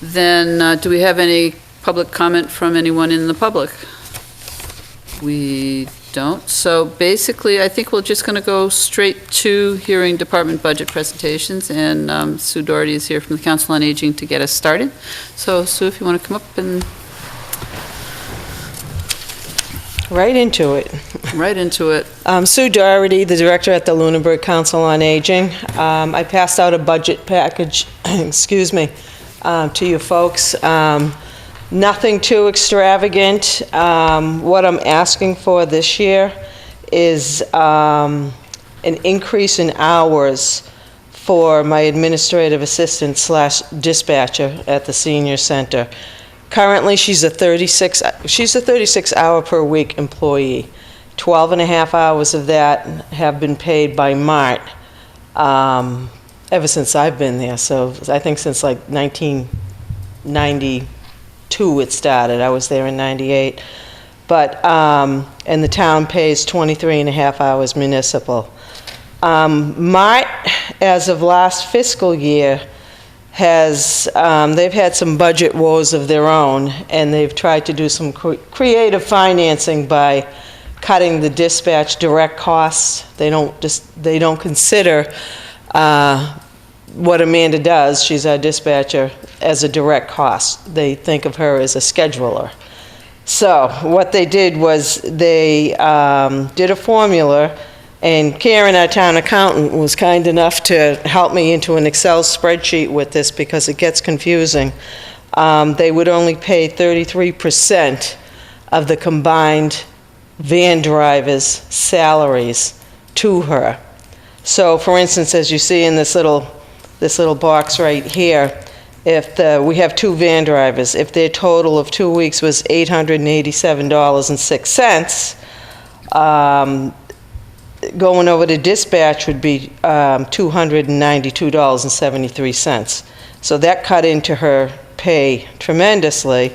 Then, do we have any public comment from anyone in the public? We don't. So basically, I think we're just going to go straight to hearing department budget presentations, and Sue Doherty is here from the Council on Aging to get us started. So Sue, if you want to come up and... Right into it. Right into it. Sue Doherty, the director at the Lunenburg Council on Aging. I passed out a budget package, excuse me, to you folks. Nothing too extravagant. What I'm asking for this year is an increase in hours for my administrative assistant / dispatcher at the senior center. Currently, she's a 36 hour per week employee. 12 and a half hours of that have been paid by Mart ever since I've been there. So I think since like 1992 it started. I was there in 98. But, and the town pays 23 and a half hours municipal. Mart, as of last fiscal year, they've had some budget woes of their own, and they've tried to do some creative financing by cutting the dispatch direct costs. They don't consider what Amanda does, she's our dispatcher, as a direct cost. They think of her as a scheduler. So what they did was they did a formula, and Karen, our town accountant, was kind enough to help me into an Excel spreadsheet with this because it gets confusing. They would only pay 33% of the combined van drivers' salaries to her. So, for instance, as you see in this little box right here, if we have 2 van drivers, if their total of 2 weeks was $887.06, going over to dispatch would be $292.73. So that cut into her pay tremendously,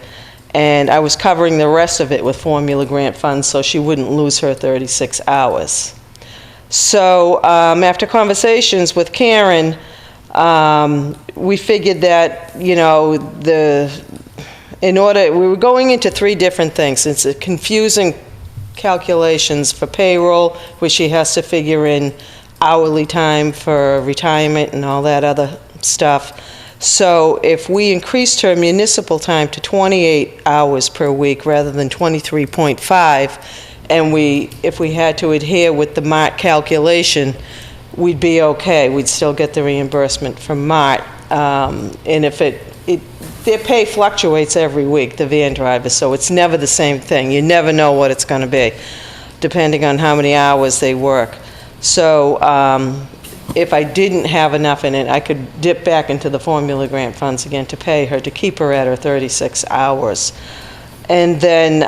and I was covering the rest of it with formula grant funds so she wouldn't lose her 36 hours. So after conversations with Karen, we figured that, you know, we were going into 3 different things. It's a confusing calculations for payroll, where she has to figure in hourly time for retirement and all that other stuff. So if we increased her municipal time to 28 hours per week rather than 23.5, and if we had to adhere with the Mart calculation, we'd be okay. We'd still get the reimbursement from Mart. And if their pay fluctuates every week, the van drivers, so it's never the same thing. You never know what it's going to be, depending on how many hours they work. So if I didn't have enough in it, I could dip back into the formula grant funds again to pay her, to keep her at her 36 hours. And then,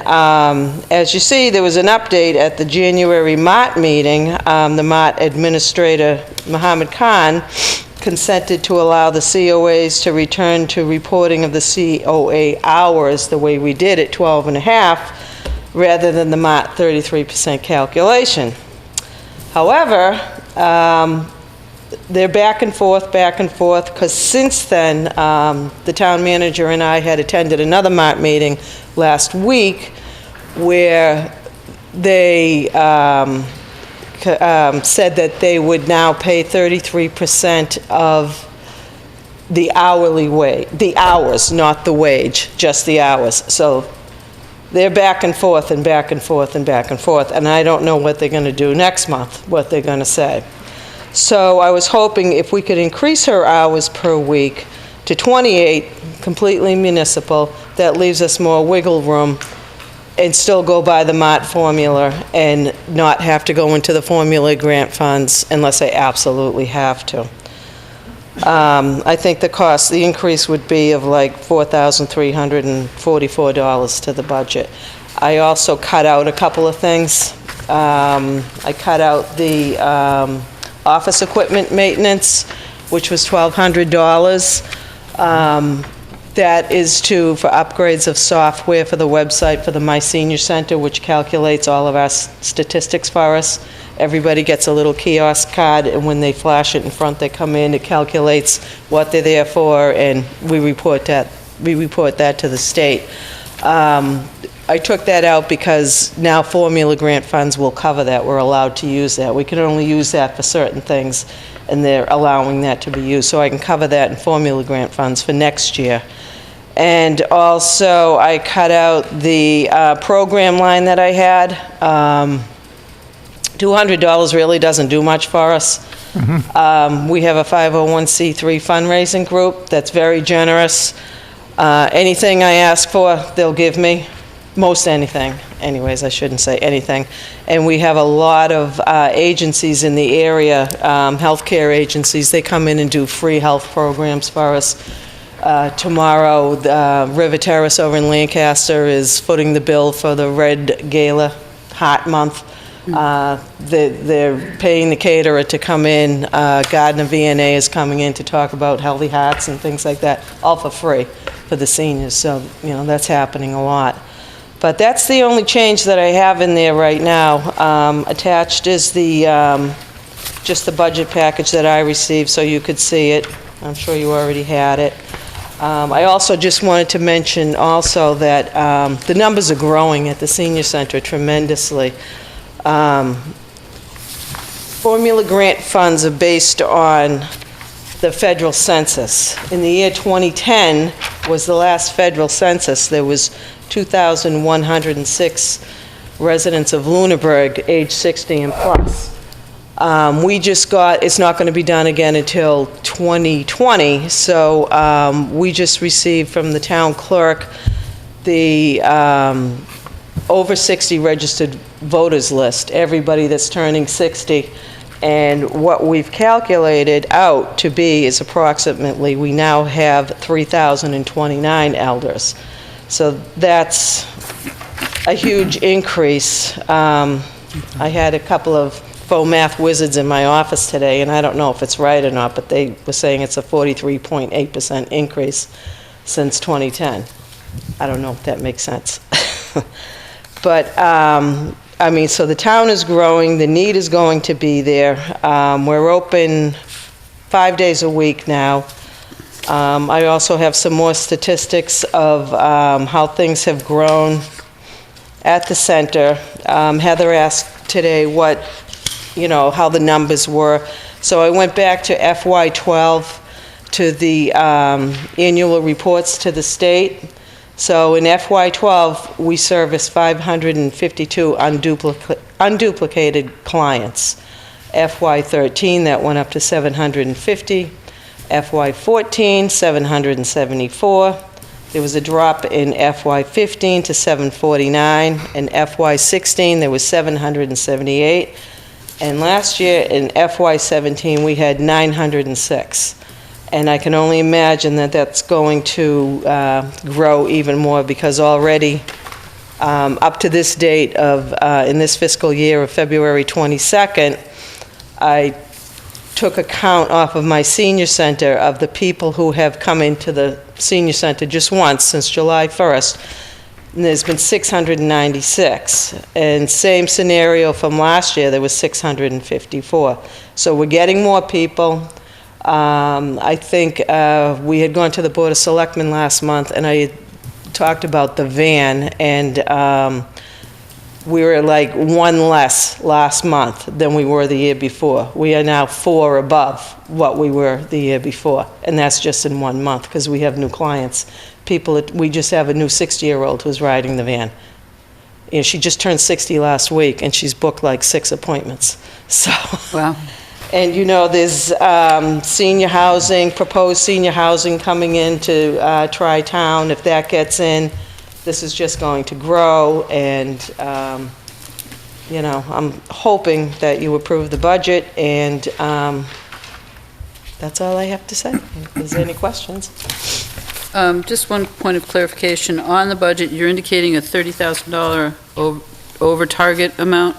as you see, there was an update at the January Mart meeting. The Mart administrator, Mohammed Khan, consented to allow the COAs to return to reporting of the COA hours the way we did at 12 and a half, rather than the Mart 33% calculation. However, they're back and forth, because since then, the town manager and I had attended another Mart meeting last week where they said that they would now pay 33% of the hourly wage, the hours, not the wage, just the hours. So they're back and forth and back and forth and back and forth, and I don't know what they're going to do next month, what they're going to say. So I was hoping if we could increase her hours per week to 28, completely municipal, that leaves us more wiggle room, and still go by the Mart formula and not have to go into the formula grant funds unless I absolutely have to. I think the increase would be of like $4,344 to the budget. I also cut out a couple of things. I cut out the office equipment maintenance, which was $1,200. That is for upgrades of software for the website for the My Senior Center, which calculates all of our statistics for us. Everybody gets a little kiosk card, and when they flash it in front, they come in, it calculates what they're there for, and we report that we report that to the state. I took that out because now formula grant funds will cover that. We're allowed to use that. We can only use that for certain things, and they're allowing that to be used. So I can cover that in formula grant funds for next year. And also, I cut out the program line that I had. $200 really doesn't do much for us. We have a 501c3 fundraising group that's very generous. Anything I ask for, they'll give me. Most anything. Anyways, I shouldn't say anything. And we have a lot of agencies in the area, healthcare agencies. They come in and do free health programs for us. Tomorrow, River Terrace over in Lancaster is footing the bill for the Red Gala Heart Month. They're paying the caterer to come in. Gardner V&A is coming in to talk about healthy hearts and things like that, all for free for the seniors. So, you know, that's happening a lot. But that's the only change that I have in there right now. Attached is the just the budget package that I received, so you could see it. I'm sure you already had it. I also just wanted to mention also that the numbers are growing at the senior center tremendously. Formula grant funds are based on the federal census. In the year 2010 was the last federal census. There was 2,106 residents of Lunenburg age 60 and plus. We just got, it's not going to be done again until 2020, so we just received from the town clerk the over 60 registered voters list, everybody that's turning 60. And what we've calculated out to be is approximately, we now have 3,029 elders. So that's a huge increase. I had a couple of faux math wizards in my office today, and I don't know if it's right or not, but they were saying it's a 43.8% increase since 2010. I don't know if that makes sense. But, I mean, so the town is growing, the need is going to be there. We're open 5 days a week now. I also have some more statistics of how things have grown at the center. Heather asked today what, you know, how the numbers were. So I went back to FY12 to the annual reports to the state. So in FY12, we serviced 552 unduplicated clients. FY13, that went up to 750. FY14, 774. There was a drop in FY15 to 749. In FY16, there was 778. And last year in FY17, we had 906. And I can only imagine that that's going to grow even more, because already up to this date of, in this fiscal year of February 22nd, I took a count off of my senior center of the people who have come into the senior center just once since July 1st. And there's been 696. And same scenario from last year, there was 654. So we're getting more people. I think we had gone to the Board of Selectmen last month, and I had talked about the van, and we were like one less last month than we were the year before. We are now 4 above what we were the year before, and that's just in 1 month, because we have new clients. We just have a new 60-year-old who's riding the van. You know, she just turned 60 last week, and she's booked like 6 appointments. So. Wow. And, you know, there's senior housing, proposed senior housing coming into Tri-Town. If that gets in, this is just going to grow. And, you know, I'm hoping that you approve the budget. And that's all I have to say. If there's any questions. Just one point of clarification. On the budget, you're indicating a $30,000 over target amount?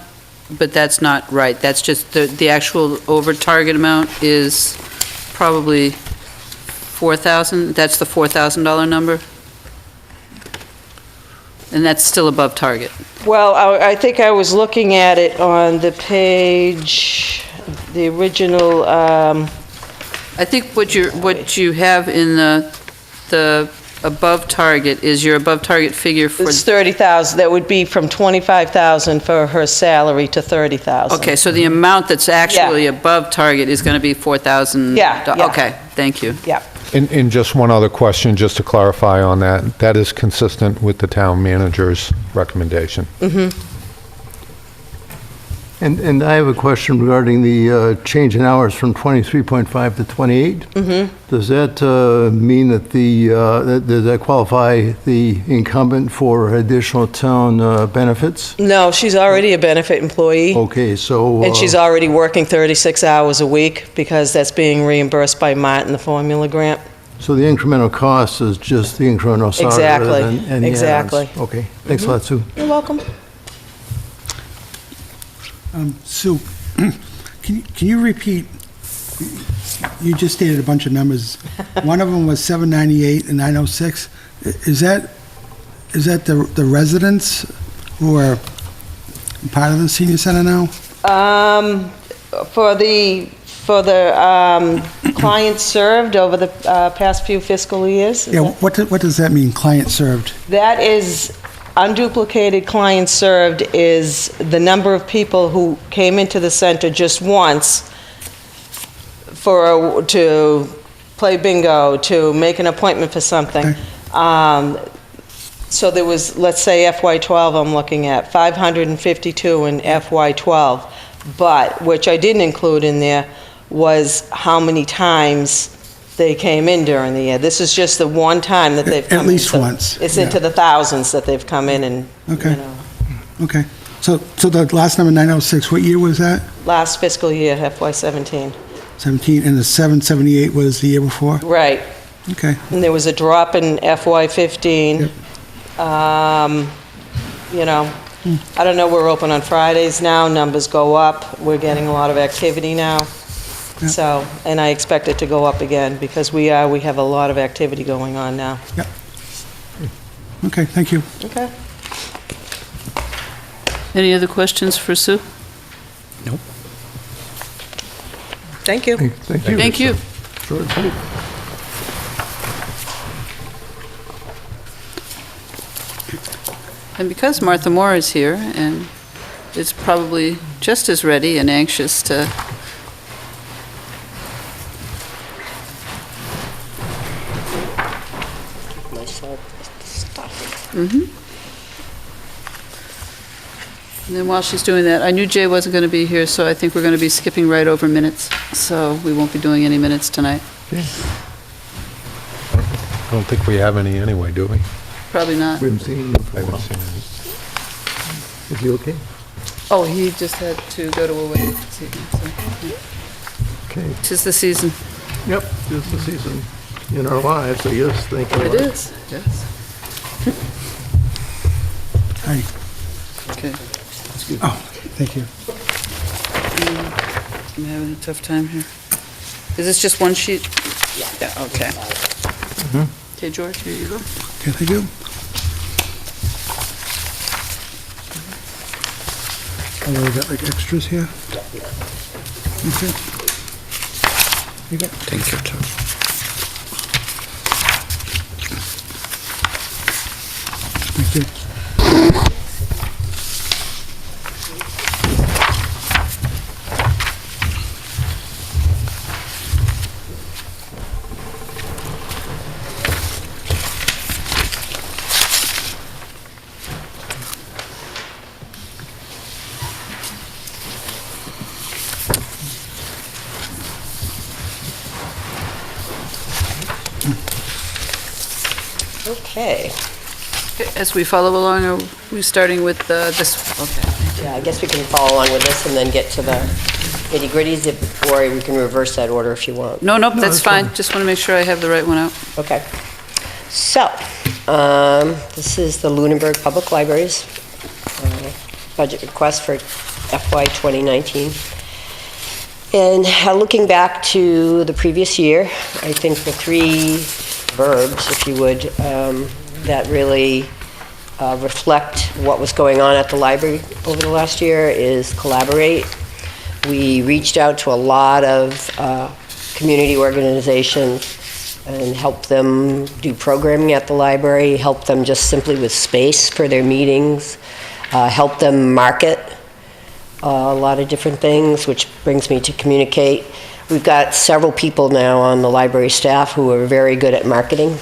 But that's not right. That's just the actual over target amount is probably 4,000. That's the $4,000 number? And that's still above target. Well, I think I was looking at it on the page, the original. I think what you have in the above target is your above target figure for... It's 30,000, that would be from 25,000 for her salary to 30,000. Okay, so the amount that's actually above target is going to be $4,000? Yeah. Okay, thank you. Yeah. And just one other question, just to clarify on that. That is consistent with the town manager's recommendation. And I have a question regarding the change in hours from 23.5 to 28. Does that mean that does that qualify the incumbent for additional town benefits? No, she's already a benefit employee. Okay, so... And she's already working 36 hours a week because that's being reimbursed by Mart in the formula grant. So the incremental cost is just the incremental salary? Exactly, rather than any exactly. add-ons. Okay, thanks a lot, Sue. You're welcome. Sue, can you repeat, you just stated a bunch of numbers. One of them was 798 and 906. Is that the residents who are part of the senior center now? For the clients served over the past few fiscal years. Yeah, what does that mean, client served? That is, unduplicated clients served is the number of people who came into the center just once to play bingo, to make an appointment for something. Okay. So there was, let's say FY12 I'm looking at, 552 in FY12. But, which I didn't include in there, was how many times they came in during the year. This is just the one time that they've come in. At least So once, It's yeah. into the thousands that they've come in and, Okay. you know, Okay, so the last number, 906, what year was that? last fiscal year, FY17. 17, and the 778 was the year before? Right. Okay, And there was a drop in FY15. Yep. You know, I don't know, we're open on Fridays now, numbers go up, we're getting a lot of activity now. Yep. So, and I expect it to go up again because we have a lot of activity going on now. okay, thank you. Okay. Any other questions for Sue? Thank you. Thank you. Thank you. Sure, thank you. And because Martha Moore is here and is probably just as ready and anxious to And then while she's doing that, I knew Jay wasn't going to be here, so I think we're going to be skipping right over minutes. So we won't be doing any minutes tonight. I don't think we have any anyway, do we? Probably not. We haven't seen him for I a haven't while. seen any. Is he okay? Oh, he just had to go to a wedding. So, yeah. Okay. 'Tis the season. Yep, it's the season in our lives, I guess, thank you. It is, yes. Hi, Okay. oh, thank you. I'm having a tough time here. Is this just one sheet? Yeah. Okay. Okay, George, here you go. Okay, thank you. Oh, we got like extras here? Okay. You got, Thank you, Tom. thank you. Okay. As we follow along, are we starting with this? Okay. Yeah, I guess we can follow along with this and then get to the nitty-gritties, or we can reverse that order if you want. No, nope, that's fine. Just want to make sure I have the right one out. Okay. So, this is the Lunenburg Public Library's budget request for FY 2019. And looking back to the previous year, I think the three verbs, if you would, that really reflect what was going on at the library over the last year is collaborate. We reached out to a lot of community organizations and help them do programming at the library, help them just simply with space for their meetings, help them market a lot of different things, which brings me to communicate. We've got several people now on the library staff who are very good at marketing,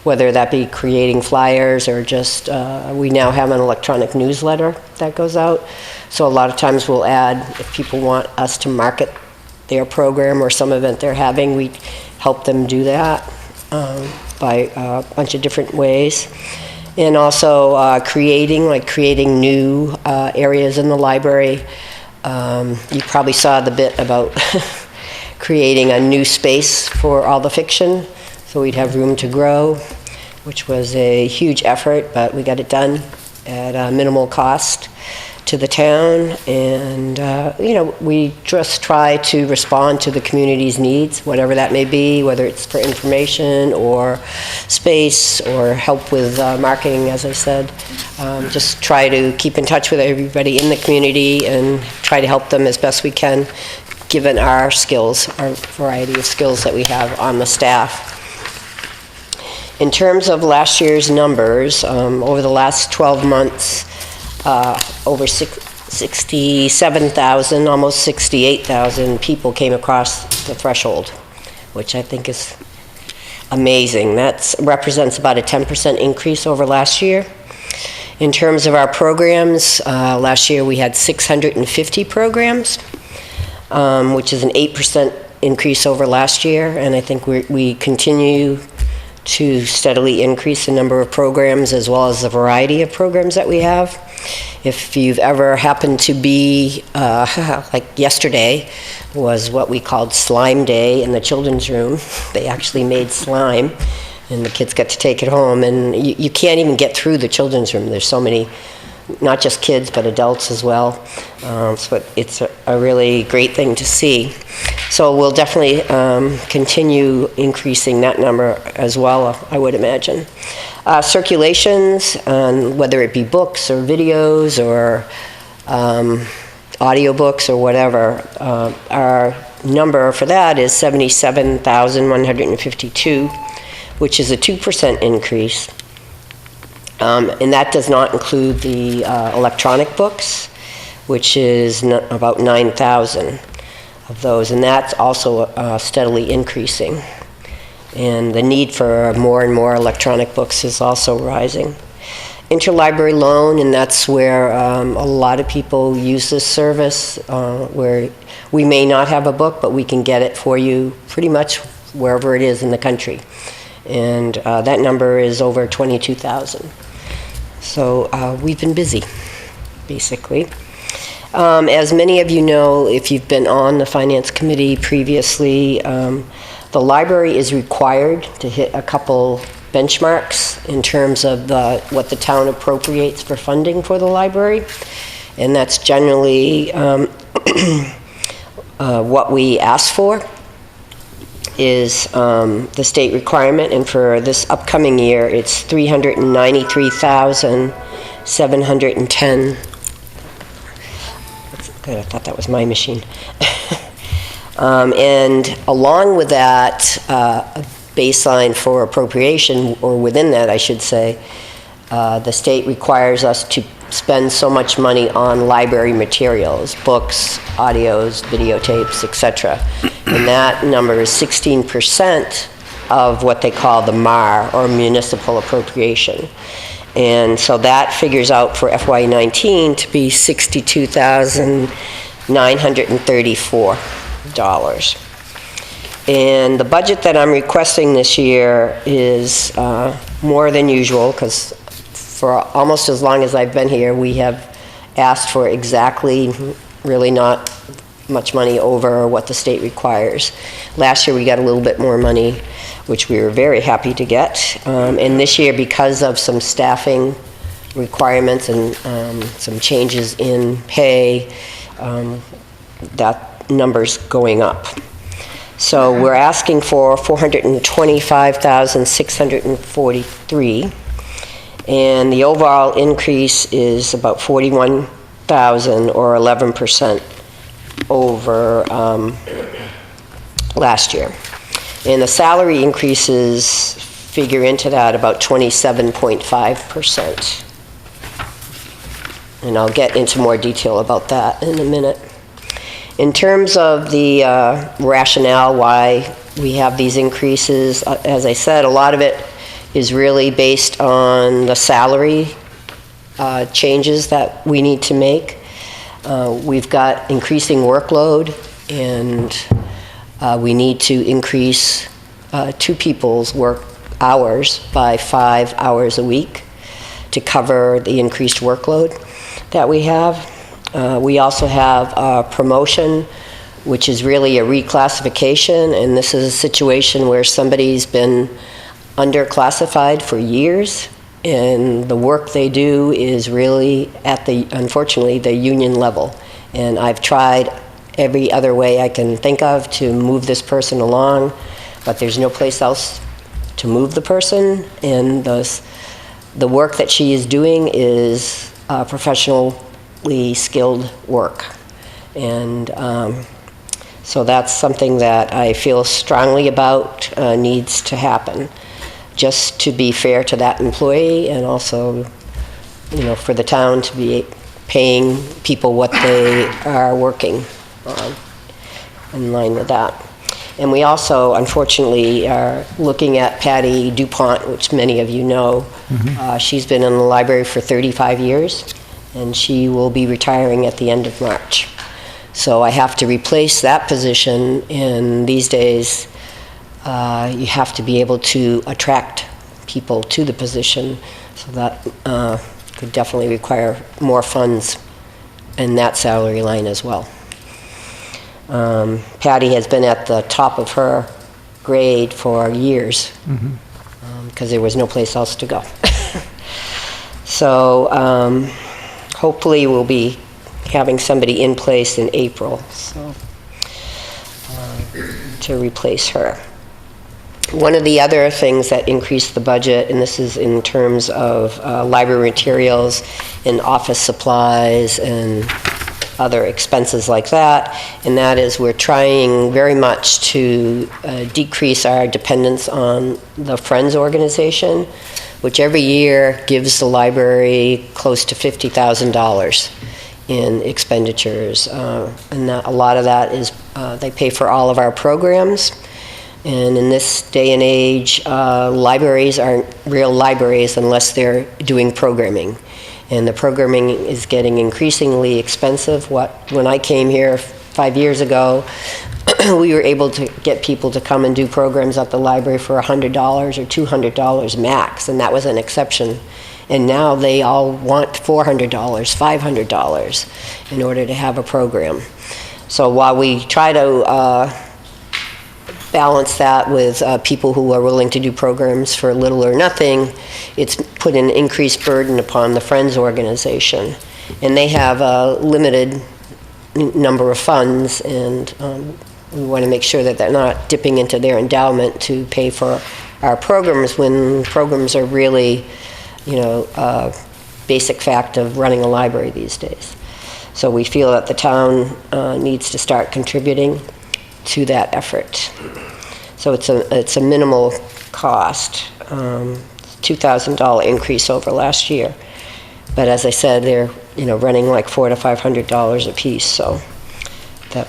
whether that be creating flyers or just, we now have an electronic newsletter that goes out. So a lot of times we'll add, if people want us to market their program or some event they're having, we help them do that by a bunch of different ways. And also creating new areas in the library. You probably saw the bit about creating a new space for all the fiction, so we'd have room to grow, which was a huge effort, but we got it done at a minimal cost to the town. And we just try to respond to the community's needs, whatever that may be, whether it's for information or space or help with marketing, as I said. Just try to keep in touch with everybody in the community and try to help them as best we can, given our skills, our variety of skills that we have on the staff. In terms of last year's numbers, over the last 12 months, over 67,000, almost 68,000 people came across the threshold, which I think is amazing. That represents about a 10% increase over last year. In terms of our programs, last year we had 650 programs, which is an 8% increase over last year, and I think we continue to steadily increase the number of programs as well as the variety of programs that we have. If you've ever happened to be, like yesterday was what we called Slime Day in the children's room. They actually made slime and the kids got to take it home, and you can't even get through the children's room. There's so many, not just kids, but adults as well. So it's a really great thing to see. So we'll definitely continue increasing that number as well, I would imagine. Circulations, whether it be books or videos or audiobooks or whatever, our number for that is 77,152, which is a 2% increase. And that does not include the electronic books, which is about 9,000 of those, and that's also steadily increasing. And the need for more and more electronic books is also rising. Interlibrary loan, and that's where a lot of people use this service, where we may not have a book, but we can get it for you pretty much wherever it is in the country. And that number is over 22,000. So we've been busy, basically. As many of you know, if you've been on the Finance Committee previously, the library is required to hit a couple benchmarks in terms of what the town appropriates for funding for the library. And that's generally what we ask for is the state requirement, and for this upcoming year, it's $393,710. That's good, I thought that was my machine. And along with that baseline for appropriation, or within that, I should say, the state requires us to spend so much money on library materials, books, audios, videotapes, etc. And that number is 16% of what they call the MAR, or municipal appropriation. And so that figures out for FY19 to be $62,934. And the budget that I'm requesting this year is more than usual, because for almost as long as I've been here, we have asked for exactly, really not much money over what the state requires. Last year we got a little bit more money, which we were very happy to get. And this year, because of some staffing requirements and some changes in pay, that number's going up. So we're asking for $425,643, and the overall increase is about $41,000, or 11% over last year. And the salary increases figure into that about 27.5%. And I'll get into more detail about that in a minute. In terms of the rationale why we have these increases, as I said, a lot of it is really based on the salary changes that we need to make. We've got increasing workload, and we need to increase two people's work hours by 5 hours a week to cover the increased workload that we have. We also have a promotion, which is really a reclassification, and this is a situation where somebody's been underclassified for years, and the work they do is really at the, unfortunately, the union level. And I've tried every other way I can think of to move this person along, but there's no place else to move the person, and the work that she is doing is professionally skilled work. And so that's something that I feel strongly about needs to happen, just to be fair to that employee, and also, for the town to be paying people what they are working on in line with that. And we also, unfortunately, are looking at Patty DuPont, which many of you know. She's been in the library for 35 years, and she will be retiring at the end of March. So I have to replace that position, and these days you have to be able to attract people to the position, so that could definitely require more funds in that salary line as well. Patty has been at the top of her grade for years, because there was no place else to go. So hopefully we'll be having somebody in place in April, so to replace her. One of the other things that increased the budget, and this is in terms of library materials and office supplies and other expenses like that, and that is we're trying very much to decrease our dependence on the Friends organization, which every year gives the library close to $50,000 in expenditures. And that, a lot of that is they pay for all of our programs. And in this day and age, libraries aren't real libraries unless they're doing programming. And the programming is getting increasingly expensive. When I came here 5 years ago, we were able to get people to come and do programs at the library for $100 or $200 max, and that was an exception. And now they all want $400, $500 in order to have a program. So while we try to balance that with people who are willing to do programs for little or nothing, it's put an increased burden upon the Friends organization. And they have a limited number of funds, and we want to make sure that they're not dipping into their endowment to pay for our programs, when programs are really, a basic fact of running a library these days. So we feel that the town needs to start contributing to that effort. So it's a minimal cost, $2,000 increase over last year. But as I said, they're running like $400 to $500 a piece. So that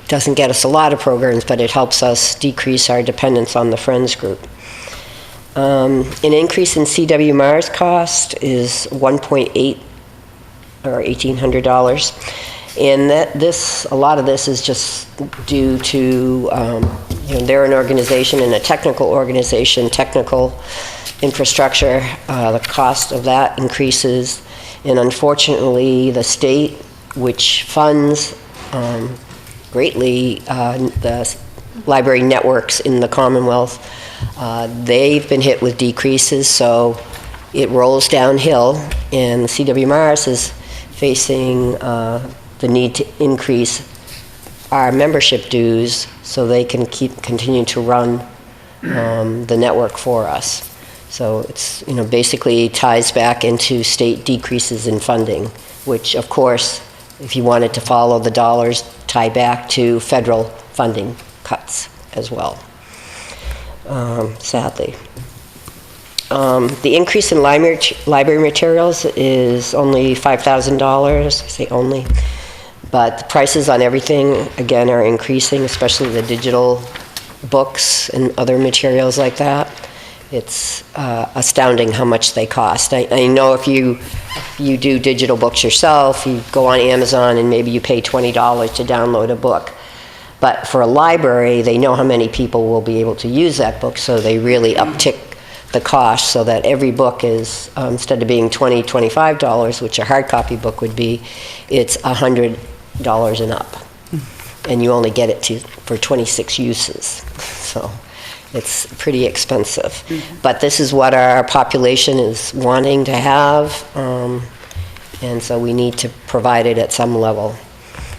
doesn't get us a lot of programs, but it helps us decrease our dependence on the Friends group. An increase in CW Mars cost is $1.8 or $1,800. And a lot of this is just due to, they're an organization and a technical organization, technical infrastructure, the cost of that increases. And unfortunately, the state, which funds greatly the library networks in the Commonwealth, they've been hit with decreases, so it rolls downhill, and the CW Mars is facing the need to increase our membership dues so they can continue to run the network for us. So it's, basically ties back into state decreases in funding, which of course, if you wanted to follow the dollars, tie back to federal funding cuts as well. sadly. The increase in library materials is only $5,000, I say only, but the prices on everything, again, are increasing, especially the digital books and other materials like that. It's astounding how much they cost. I know if you do digital books yourself, you go on Amazon and maybe you pay $20 to download a book. But for a library, they know how many people will be able to use that book, so they really uptick the cost so that every book is, instead of being $20, $25, which a hard copy book would be, it's $100 and up. And you only get it for 26 uses. So it's pretty expensive. But this is what our population is wanting to have, and so we need to provide it at some level.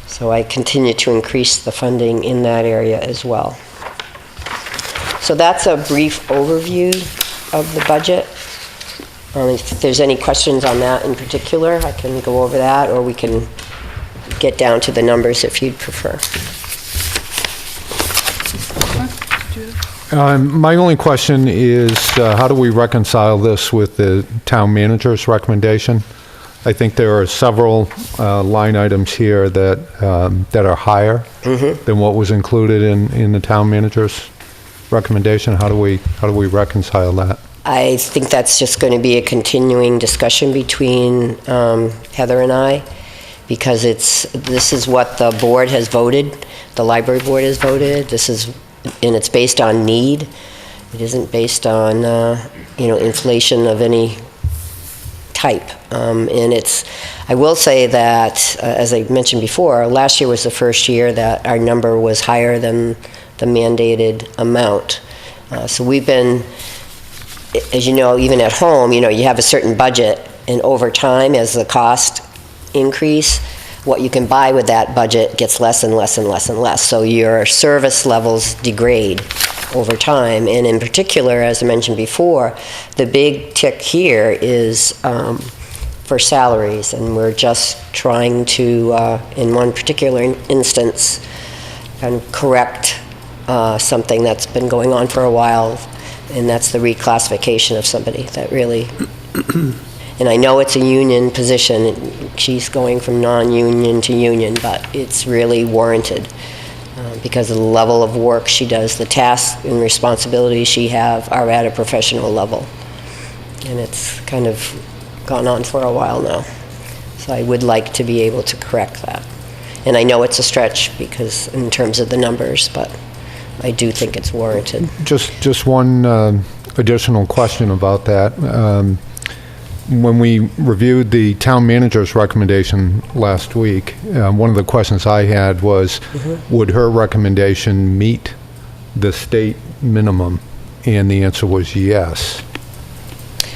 So I continue to increase the funding in that area as well. So that's a brief overview of the budget. If there's any questions on that in particular, I can go over that, or we can get down to the numbers if you'd prefer. My only question is, how do we reconcile this with the town manager's recommendation? I think there are several line items here that are higher than what was included in the town manager's recommendation. How do we reconcile that? I think that's just going to be a continuing discussion between Heather and I, because this is what the board has voted, the library board has voted. And it's based on need. It isn't based on inflation of any type. And I will say that, as I mentioned before, last year was the first year that our number was higher than the mandated amount. So we've been, as you know, even at home, you have a certain budget, and over time, as the cost increase, what you can buy with that budget gets less and less and less and less. So your service levels degrade over time. And in particular, as I mentioned before, the big tick here is for salaries. And we're just trying to, in one particular instance, kind of correct something that's been going on for a while. And that's the reclassification of somebody that really... And I know it's a union position. She's going from non-union to union, but it's really warranted because of the level of work she does. The tasks and responsibilities she have are at a professional level. And it's kind of gone on for a while now. So I would like to be able to correct that. And I know it's a stretch because in terms of the numbers, but I do think it's warranted. Just one additional question about that. When we reviewed the town manager's recommendation last week, one of the questions I had was, would her recommendation meet the state minimum? And the answer was yes.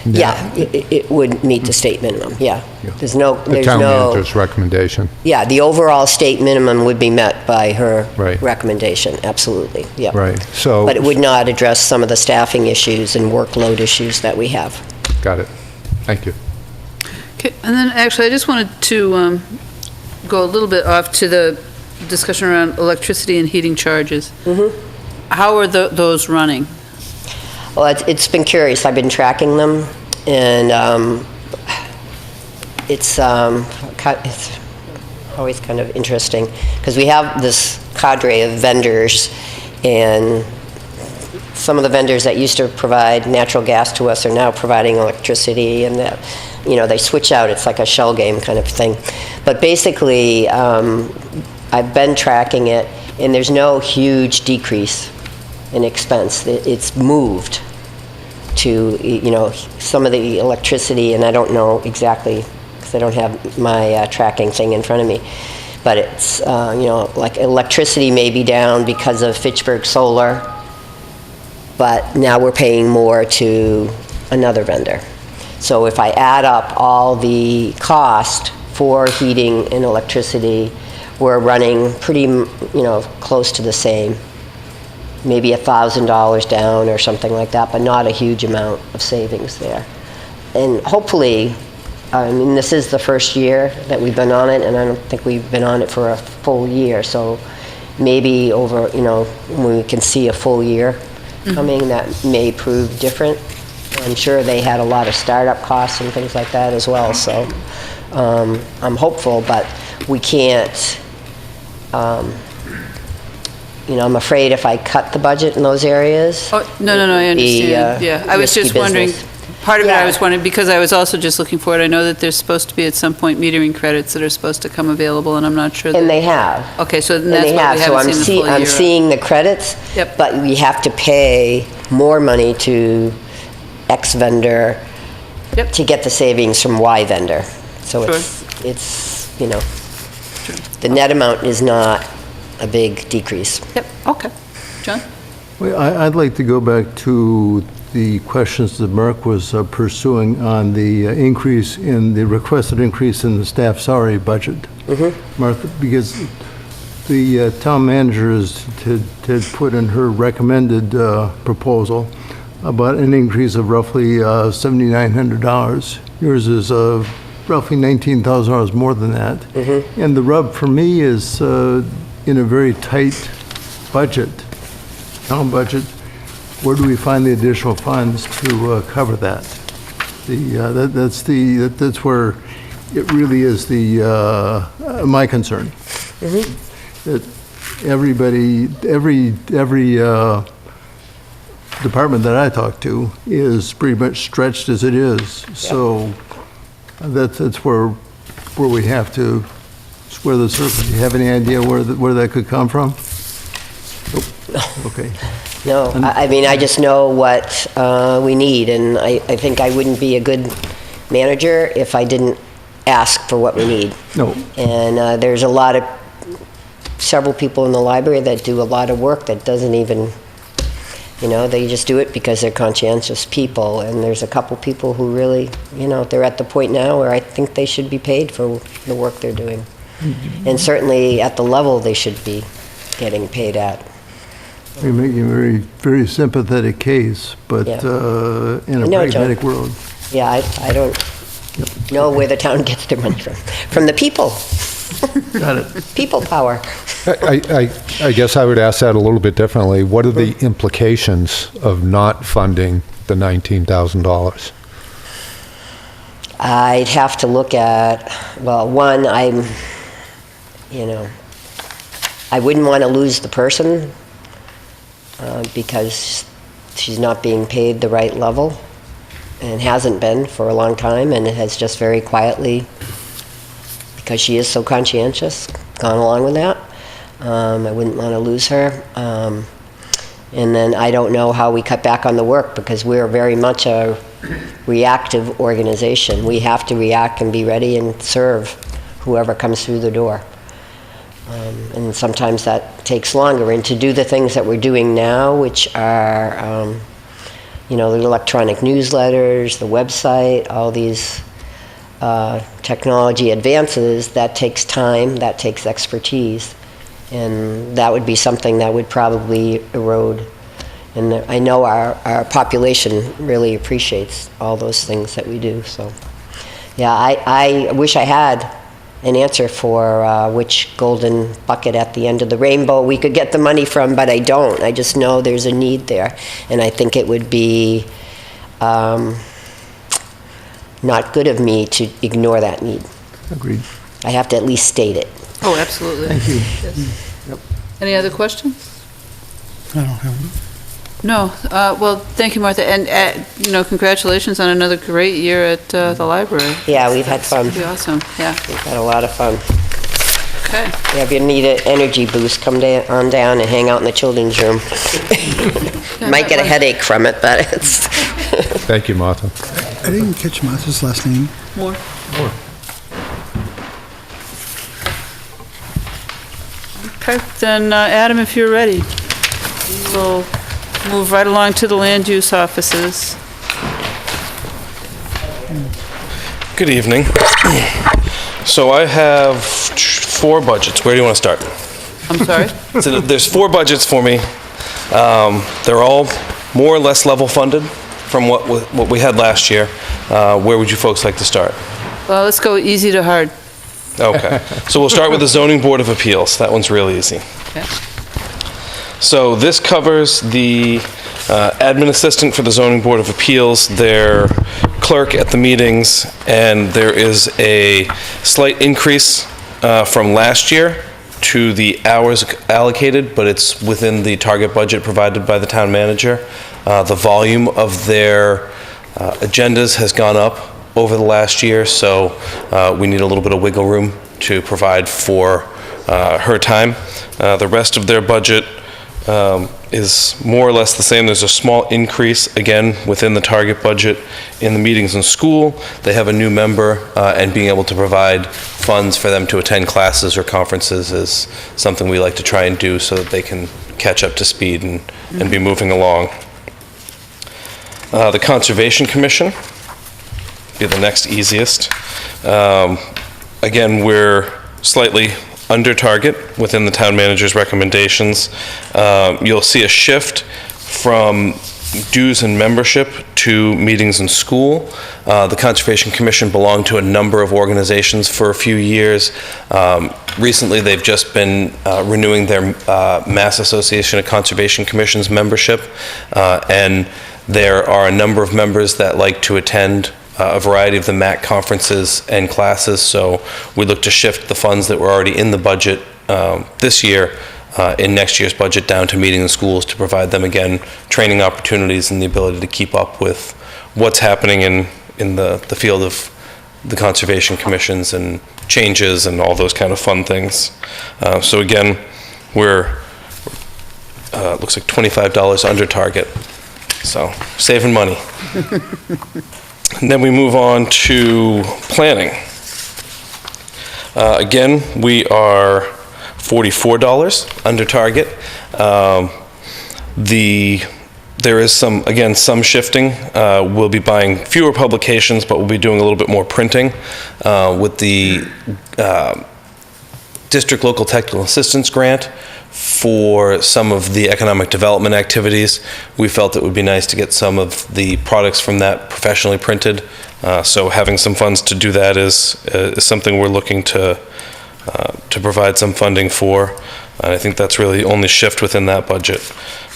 Yeah, it would meet the state minimum, yeah. There's The town no, manager's recommendation. yeah, the overall state minimum would be met by her Right. recommendation, absolutely, yeah. Right, so... But it would not address some of the staffing issues and workload issues that we have. Got it. Thank you. Okay, and then actually, I just wanted to go a little bit off to the discussion around electricity and heating charges. How are those running? Well, it's been curious. I've been tracking them, and it's always kind of interesting because we have this cadre of vendors, and some of the vendors that used to provide natural gas to us are now providing electricity, and they switch out. It's like a shell game kind of thing. But basically, I've been tracking it, and there's no huge decrease in expense. It's moved to, some of the electricity, and I don't know exactly because I don't have my tracking thing in front of me. But it's, like electricity may be down because of Fitchburg Solar, but now we're paying more to another vendor. So if I add up all the cost for heating and electricity, we're running pretty, close to the same. Maybe $1,000 down or something like that, but not a huge amount of savings there. And hopefully, this is the first year that we've been on it, and I don't think we've been on it for a full year. So maybe over, when we can see a full year, coming that may prove different. I'm sure they had a lot of startup costs and things like that as well, so I'm hopeful, but we can't, I'm afraid if I cut the budget in those areas. Oh, no, I it'd be, understand. Yeah, I was risky just wondering, business. part of it I Yeah. was wondering, because I was also just looking for it, I know that there's supposed to be at some point metering credits that are supposed to come available, and I'm not sure. And that- they have. Okay, so then And that's they why have, we so haven't seen the full year. I'm seeing the credits, Yep. but we have to pay more money to X vendor Yep. to get the savings from Y vendor. So Sure. it's, the net amount is not a big decrease. Yep, okay. John? Well, I'd like to go back to the questions that Mark was pursuing on the requested increase in the staff salary budget. Martha, because the town manager had put in her recommended proposal about an increase of roughly $7,900. Yours is roughly $19,000 more than that. And the rub for me is in a very tight budget, town budget, where do we find the additional funds to cover that? That's where it really is my concern. That every department that I talk to is pretty much stretched as it is. So that's where we have to square the circle. Do you have any idea where that could come from? Nope. Okay. No, I mean, I just know what we need, and I think I wouldn't be a good manager if I didn't ask for what we need. No. And there's several people in the library that do a lot of work that doesn't even, they just do it because they're conscientious people. And there's a couple people who really, they're at the point now where I think they should be paid for the work they're doing. And certainly at the level they should be getting paid at. You're making a very, very sympathetic case, but Yeah. in a I know, John. pragmatic world. Yeah, I don't know where the town gets their money from. From the people. Got it. People power. I guess I would ask that a little bit differently. What are the implications of not funding the $19,000? I'd have to look at, well, one, I wouldn't want to lose the person because she's not being paid the right level and hasn't been for a long time, and it has just very quietly, because she is so conscientious, gone along with that. I wouldn't want to lose her. And then I don't know how we cut back on the work, because we're very much a reactive organization. We have to react and be ready and serve whoever comes through the door. And sometimes that takes longer. And to do the things that we're doing now, which are, the electronic newsletters, the website, all these technology advances, that takes time, that takes expertise. And that would be something that would probably erode. And I know our population really appreciates all those things that we do. So, yeah, I wish I had an answer for which golden bucket at the end of the rainbow we could get the money from, but I don't. I just know there's a need there. And I think it would be not good of me to ignore that need. Agreed. I have to at least state it. Oh, absolutely. Thank you. Yes. Any other questions? I don't have them. No. Well, thank you, Martha. And, congratulations on another great year at the library. Yeah, we've had fun. Pretty awesome, yeah. We've had a lot of fun. Okay. Yeah, if you need an energy boost, come on down and hang out in the children's room. Might get a headache from it, but it's... Thank you, Martha. I didn't catch Martha's last name. More? Okay, then, Adam, if you're ready, we'll move right along to the land use offices. Good evening. So I have 4 budgets. Where do you want to start? I'm sorry? So there's 4 budgets for me. They're all more or less level funded from what we had last year. Where would you folks like to start? Well, let's go easy to hard. Okay. So we'll start with the Zoning Board of Appeals. That one's real easy. Okay. So this covers the admin assistant for the Zoning Board of Appeals, their clerk at the meetings, and there is a slight increase from last year to the hours allocated, but it's within the target budget provided by the town manager. The volume of their agendas has gone up over the last year, so we need a little bit of wiggle room to provide for her time. The rest of their budget is more or less the same. There's a small increase, again, within the target budget in the meetings in school. They have a new member, and being able to provide funds for them to attend classes or conferences is something we like to try and do so that they can catch up to speed and be moving along. The Conservation Commission be the next easiest. Again, we're slightly under target within the town manager's recommendations. You'll see a shift from dues and membership to meetings in school. The Conservation Commission belonged to a number of organizations for a few years. Recently, they've just been renewing their Mass Association of Conservation Commissions membership, and there are a number of members that like to attend a variety of the MAC conferences and classes, so we look to shift the funds that were already in the budget this year in next year's budget down to meeting in schools to provide them, again, training opportunities and the ability to keep up with what's happening in the field of the conservation commissions and changes and all those kind of fun things. So again, we're looks like $25 under target, so saving money. And then we move on to planning. Again, we are $44 under target. There is some shifting. We'll be buying fewer publications, but we'll be doing a little bit more printing with the District Local Technical Assistance Grant for some of the economic development activities. We felt it would be nice to get some of the products from that professionally printed. So having some funds to do that is something we're looking to provide some funding for. And I think that's really the only shift within that budget.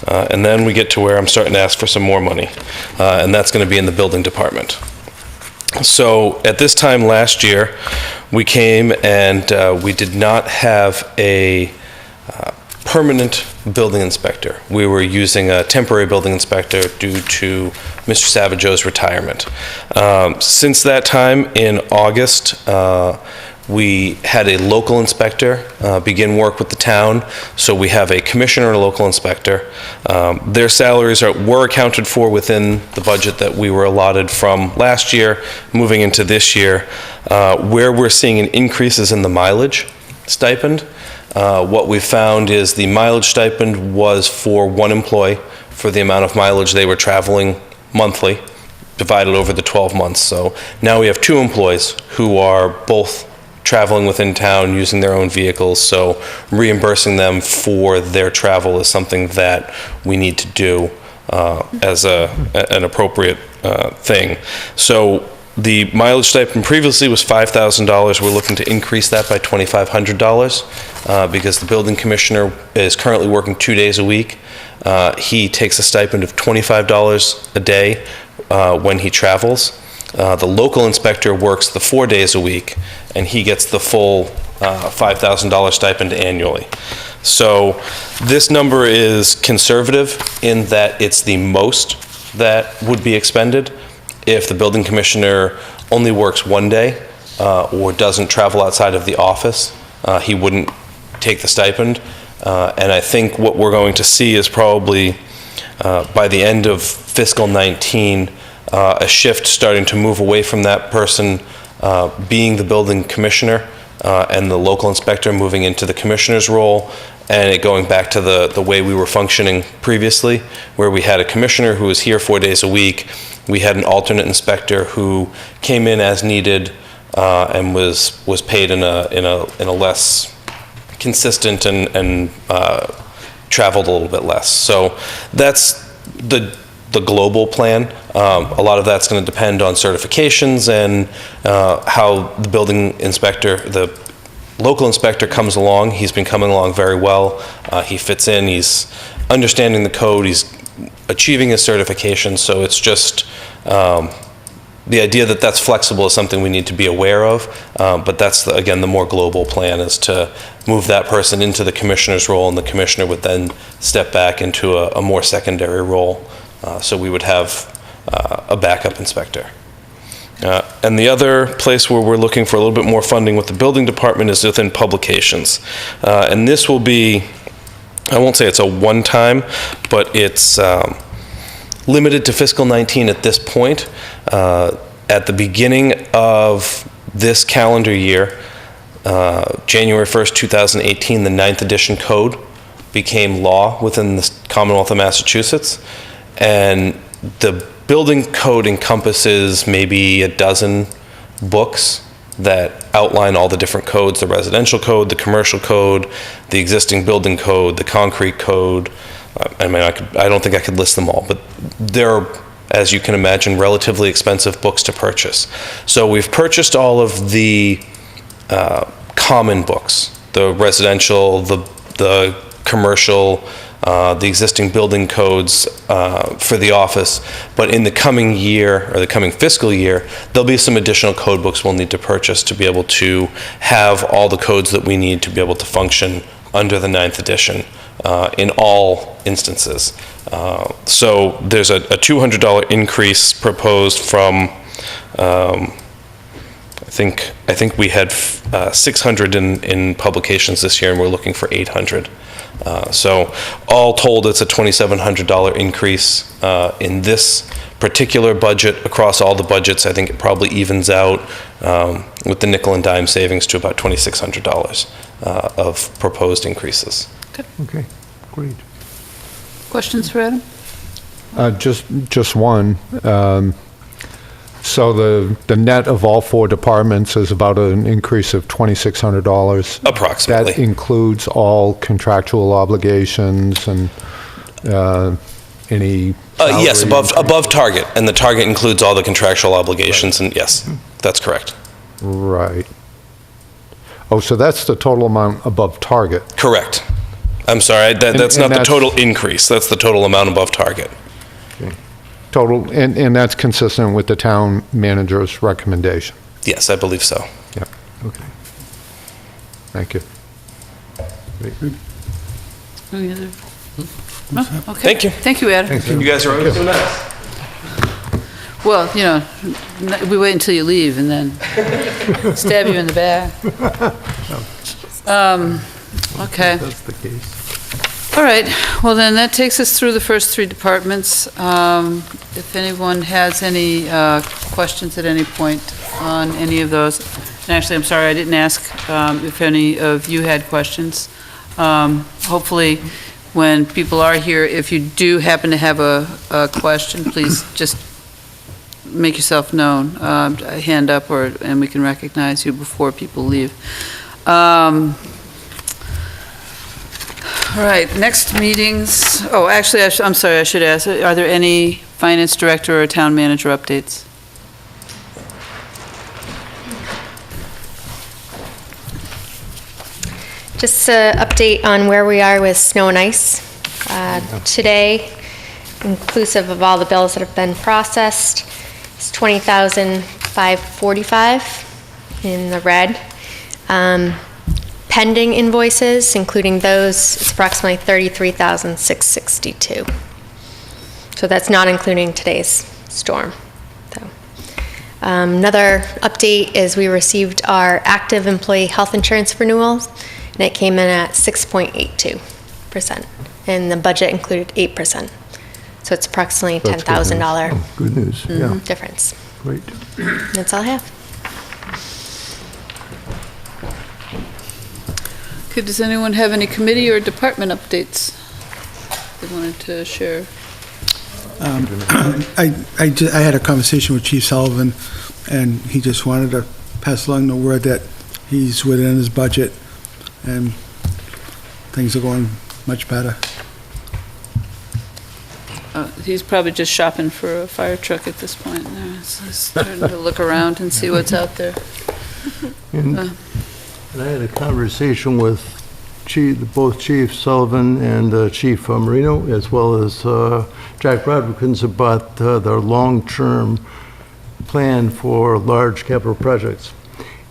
And then we get to where I'm starting to ask for some more money, and that's going to be in the building department. So at this time last year, we came and we did not have a permanent building inspector. We were using a temporary building inspector due to Mr. Savageau's retirement. Since that time in August, we had a local inspector begin work with the town. So we have a commissioner and a local inspector. Their salaries were accounted for within the budget that we were allotted from last year, moving into this year. Where we're seeing an increase is in the mileage stipend. What we found is the mileage stipend was for one employee for the amount of mileage they were traveling monthly, divided over the 12 months. So now we have two employees who are both traveling within town using their own vehicles, so reimbursing them for their travel is something that we need to do as an appropriate thing. So the mileage stipend previously was $5,000. We're looking to increase that by $2,500 because the building commissioner is currently working 2 days a week. He takes a stipend of $25 a day when he travels. The local inspector works the 4 days a week, and he gets the full $5,000 stipend annually. So this number is conservative in that it's the most that would be expended. If the building commissioner only works 1 day or doesn't travel outside of the office, he wouldn't take the stipend. And I think what we're going to see is probably by the end of fiscal 19, a shift starting to move away from that person being the building commissioner and the local inspector moving into the commissioner's role, and it going back to the way we were functioning previously, where we had a commissioner who was here 4 days a week. We had an alternate inspector who came in as needed and was paid in a less consistent and traveled a little bit less. So that's the global plan. A lot of that's going to depend on certifications and how the building inspector, the local inspector comes along. He's been coming along very well. He fits in. He's understanding the code. He's achieving his certification, so it's just the idea that that's flexible is something we need to be aware of, but that's, again, the more global plan is to move that person into the commissioner's role, and the commissioner would then step back into a more secondary role. So we would have a backup inspector. And the other place where we're looking for a little bit more funding with the building department is within publications. And this will be, I won't say it's a one-time, but it's limited to fiscal 19 at this point. At the beginning of this calendar year, January 1st, 2018, the 9th edition code became law within the Commonwealth of Massachusetts. And the building code encompasses maybe a dozen books that outline all the different codes: the residential code, the commercial code, the existing building code, the concrete code. I mean, I don't think I could list them all, but they're, as you can imagine, relatively expensive books to purchase. So we've purchased all of the common books: the residential, the commercial, the existing building codes for the office. But in the coming year, or the coming fiscal year, there'll be some additional code books we'll need to purchase to be able to have all the codes that we need to be able to function under the 9th edition in all instances. So there's a $200 increase proposed from, I think we had 600 in publications this year, and we're looking for 800. So all told, it's a $2,700 increase in this particular budget. Across all the budgets, I think it probably evens out with the nickel and dime savings to about $2,600 of proposed increases. Okay, great. Questions for Adam? Just one. So the net of all four departments is about an increase of $2,600. Approximately. That includes all contractual obligations and any Yes, salary above target, and the target includes all the contractual obligations, and yes, that's correct. Right. Oh, so that's the total amount above target. Correct. I'm sorry, that's And not the that's- total increase, that's the total amount above target. Total, and that's consistent with the town manager's recommendation. Yes, I believe so. Okay. Thank you. Any other? Oh, okay. Thank you. Thank you, Adam. You guys are always so nice. Well, you know, we wait until you leave and then stab you in the back. Okay. That's the case. All right, well then, that takes us through the first three departments. If anyone has any questions at any point on any of those, and actually, I'm sorry, I didn't ask if any of you had questions. Hopefully, when people are here, if you do happen to have a question, please just make yourself known, a hand up, and we can recognize you before people leave. All right, next meetings, oh, actually, I'm sorry, I should ask, are there any finance director or town manager updates? Just an update on where we are with snow and ice. Today, inclusive of all the bills that have been processed, it's $20,545 in the red. Pending invoices, including those, it's approximately $33,662. So that's not including today's storm. So, another update is we received our active employee health insurance renewals, and it came in at 6.82%, and the budget included 8%. So it's approximately That's good news. $10,000 Oh, good news, yeah, difference. great. That's all I have. Okay, does anyone have any committee or department updates they wanted to share? I had a conversation with Chief Sullivan, and he just wanted to pass along the word that he's within his budget, and things are going much better. He's probably just shopping for a fire truck at this point. He's starting to look around and see what's out there. And I had a conversation with both Chief Sullivan and Chief Marino, as well as Jack Rodriguez, about their long-term plan for large capital projects.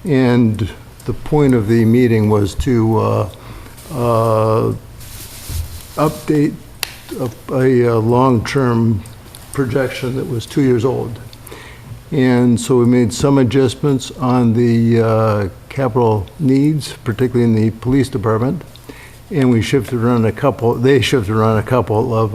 And the point of the meeting was to update a long-term projection that was 2 years old. And so we made some adjustments on the capital needs, particularly in the police department, and we shifted around they shifted around a couple of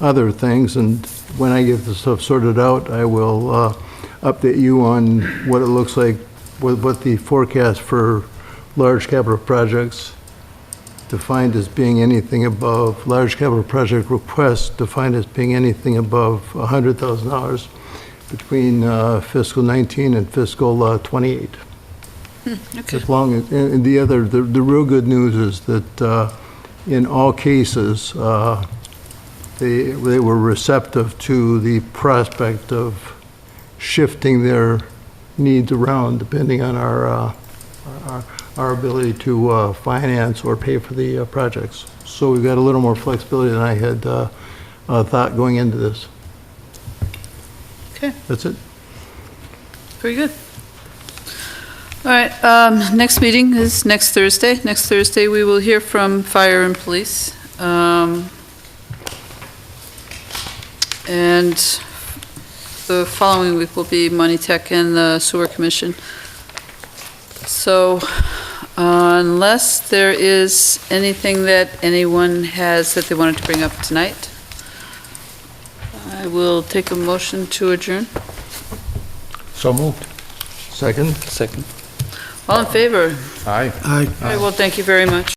other things, and when I get this stuff sorted out, I will update you on what it looks like, what the forecast for large capital projects defined as being anything above, large capital project requests defined as being anything above $100,000 between fiscal 19 and fiscal 28. Okay. As long as, and the real good news is that in all cases, they were receptive to the prospect of shifting their needs around depending on our ability to finance or pay for the projects. So we've got a little more flexibility than I had thought going into this. Okay. That's it. Very good. All right, next meeting is next Thursday. Next Thursday, we will hear from fire and police. And the following week will be Money Tech and the Sewer Commission. So unless there is anything that anyone has that they wanted to bring up tonight, I will take a motion to adjourn. So moved. Second? Second. All in favor? Aye. Aye. All right, well, thank you very much.